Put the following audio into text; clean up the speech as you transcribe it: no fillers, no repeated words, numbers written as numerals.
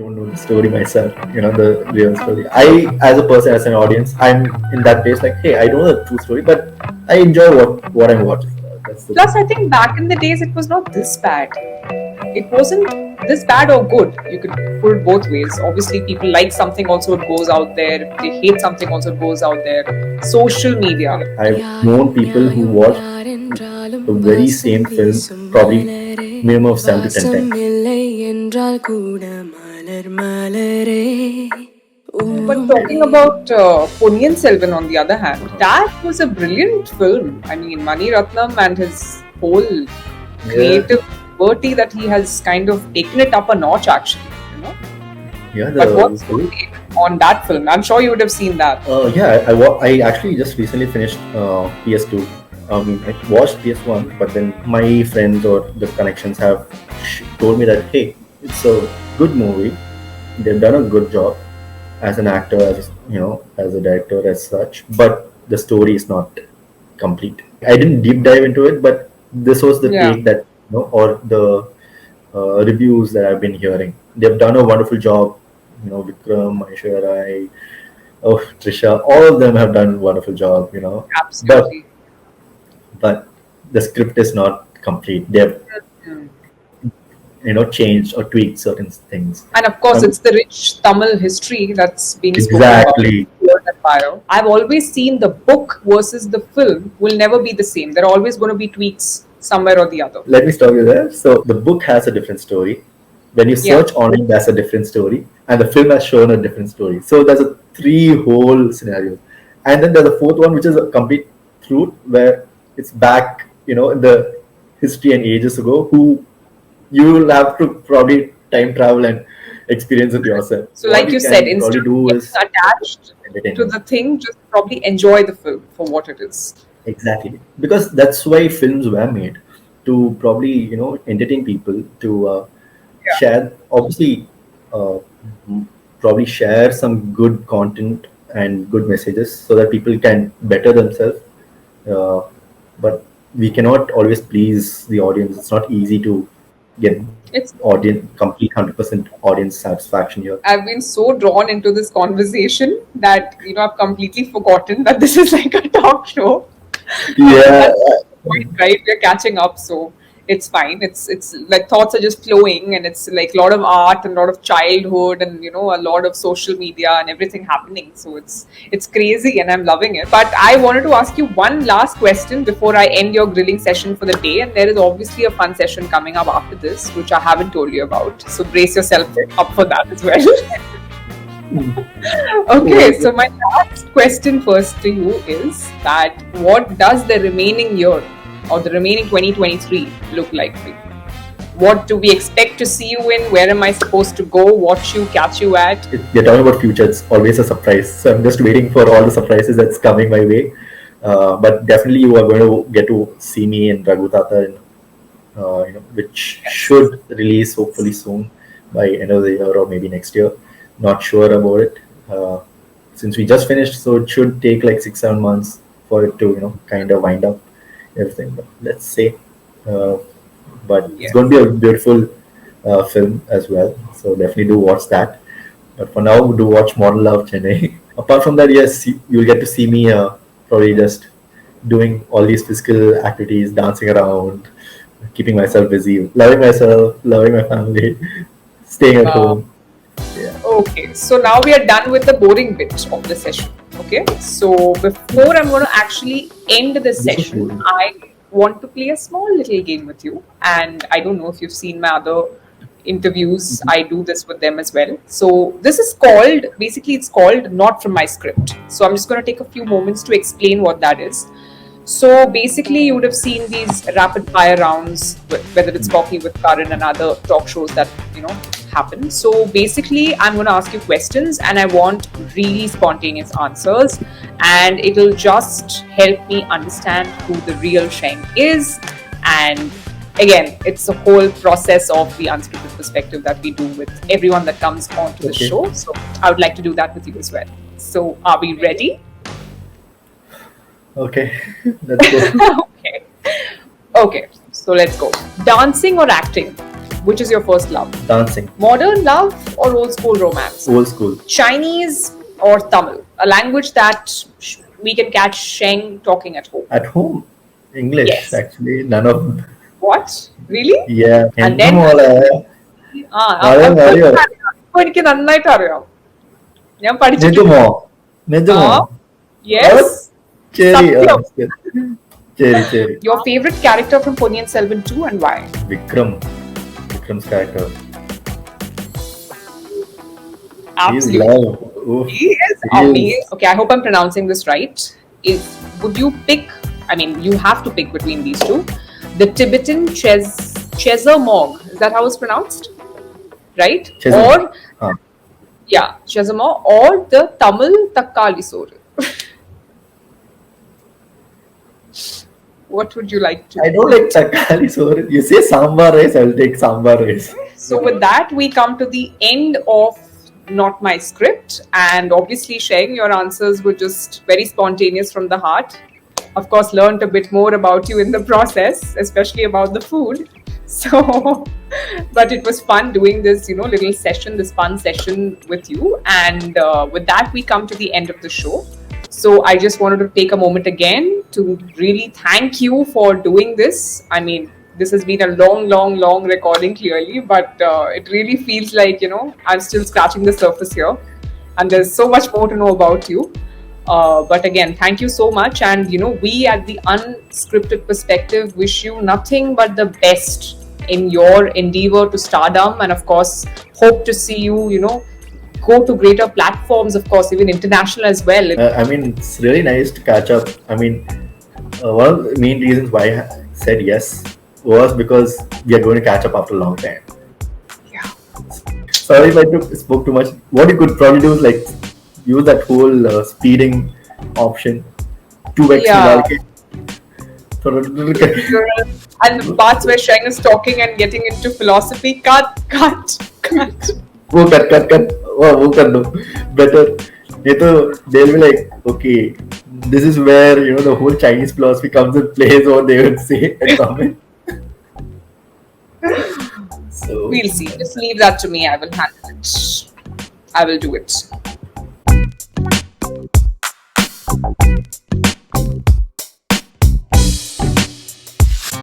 don't know the story myself, the real story. I, as a person, as an audience, I'm in that place like, hey, I don't know the true story, but I enjoy what I'm watching. That's the Plus, I think back in the days, it was not this bad. It wasn't this bad or good. You could put it both ways. Obviously, people like something, also it goes out there. If they hate something, also it goes out there. Social media. I've known people who watched the very same film probably minimum of 7 to 10 times. But talking about Ponniyin Selvan, on the other hand, that was a brilliant film. I mean, Mani Ratnam and his whole creative liberty that he has kind of taken it up a notch, actually. Yeah, But what's your take on that film? I'm sure you would have seen that. I actually just recently finished PS2. I watched PS1, but then my friends or the connections have told me that, hey, it's a good movie. They've done a good job as an actor, as a director, as such. But the story is not complete. I didn't deep dive into it, but this was the take that or the reviews that I've been hearing. They've done a wonderful job. Vikram, Aishwarya Rai, Trisha, all of them have done a wonderful job. Absolutely. But the script is not complete. They've changed or tweaked certain things. And of course, it's the rich Tamil history that's being exactly spoken about. I've always seen the book versus the film will never be the same. There are always going to be tweaks somewhere or the other. Let me stop you there. So the book has a different story. When you search on it, that's a different story, and the film has shown a different story. So there's a 3 whole scenarios, and then there's a 4th one, which is a complete truth, where it's back, in the history and ages ago, who you will have to probably time travel and experience it yourself. So like you said, instead of being attached to the thing, just probably enjoy the film for what it is. Exactly, because that's why films were made, to probably entertain people, to share, obviously, probably share some good content and good messages so that people can better themselves. But we cannot always please the audience. It's not easy to get complete 100% audience satisfaction here. I've been so drawn into this conversation that I've completely forgotten that this is like a talk show. Yeah. Right, we're catching up, so it's fine. It's like thoughts are just flowing, and it's like a lot of art and a lot of childhood, and a lot of social media and everything happening. So it's crazy, and I'm loving it. But I wanted to ask you one last question before I end your grilling session for the day. And there is obviously a fun session coming up after this, which I haven't told you about. So brace yourself up for that as well. Okay, so my last question first to you is that what does the remaining year or the remaining 2023 look like for you? What do we expect to see you in? Where am I supposed to go, watch you, catch you at? You're talking about future, it's always a surprise. So I'm just waiting for all the surprises that's coming my way. But definitely you are going to get to see me in Raghutata, which should release hopefully soon, by end of the year or maybe next year. Not sure about it. Since we just finished, so it should take like 6-7 months for it to kind of wind up everything. But let's say, but it's going to be a beautiful film as well. So definitely do watch that. But for now, do watch Model Love Chennai. Apart from that, yes, you'll get to see me probably just doing all these physical activities, dancing around, keeping myself busy, loving myself, loving my family, staying at home. Yeah. Okay, so now we are done with the boring bit of the session. Okay, so before I'm going to actually end the session, I want to play a small little game with you. And I don't know if you've seen my other interviews. I do this with them as well. So this is called, basically it's called Not From My Script. So I'm just going to take a few moments to explain what that is. So basically you would have seen these rapid fire rounds, whether it's Coffee with Karan and other talk shows that happen. So basically I'm going to ask you questions and I want really spontaneous answers, and it'll just help me understand who the real Sheng is. And again, it's a whole process of the unscripted perspective that we do with everyone that comes onto the show. So I would like to do that with you as well. So are we ready? Okay, let's go. Okay, so let's go. Dancing or acting? Which is your first love? Dancing. Modern love or old school romance? Old school. Chinese or Tamil? A language that we can catch Sheng talking at home. At home, English Yes. actually. None of. What? Really? Yeah. And then എനിക്ക് നന്നായിട്ട് അറിയാം ഞാൻ പഠിച്ചിട്ടുണ്ട് നിജമോ നിജമോ yes ശരി സത്യം. ശരി ശരി Your favorite character from Ponniyin Selvan 2 and why? Vikram's character. He's Absolutely. love. Oof. He is amazing. Okay, I hope I'm pronouncing this right. Would you pick? I mean, you have to pick between these two. The Tibetan Chesamog. Is that how it's pronounced? Right? Or yeah, Chesamog, or the Tamil Takkali Soru. What would you like to? I don't like takkali soru. You say sambar rice, I'll take sambar rice. So with that, we come to the end of Not My Script, and obviously, Sheng, your answers were just very spontaneous from the heart. Of course, learned a bit more about you in the process, especially about the food. So, but it was fun doing this, little session, this fun session with you. And with that, we come to the end of the show. So I just wanted to take a moment again to really thank you for doing this. I mean, this has been a long recording clearly, but it really feels like, I'm still scratching the surface here. And there's so much more to know about you. But again, thank you so much. And, we at the Unscripted Perspective wish you nothing but the best in your endeavor to stardom. And of course, hope to see you, go to greater platforms, of course, even international as well. I mean, it's really nice to catch up. I mean, one of the main reasons why I said yes was because we are going to catch up after a long time. Yeah. Sorry if I spoke too much. What you could probably do is like use that whole speeding option. 2x. Yeah. And the parts where Sheng is talking and getting into philosophy, cut. वो cut वो कर दो better. नहीं तो they'll be like, okay, this is where the whole Chinese philosophy comes in place, or they would say and comment. So we'll see. Just leave that to me. I will handle it. I will do it.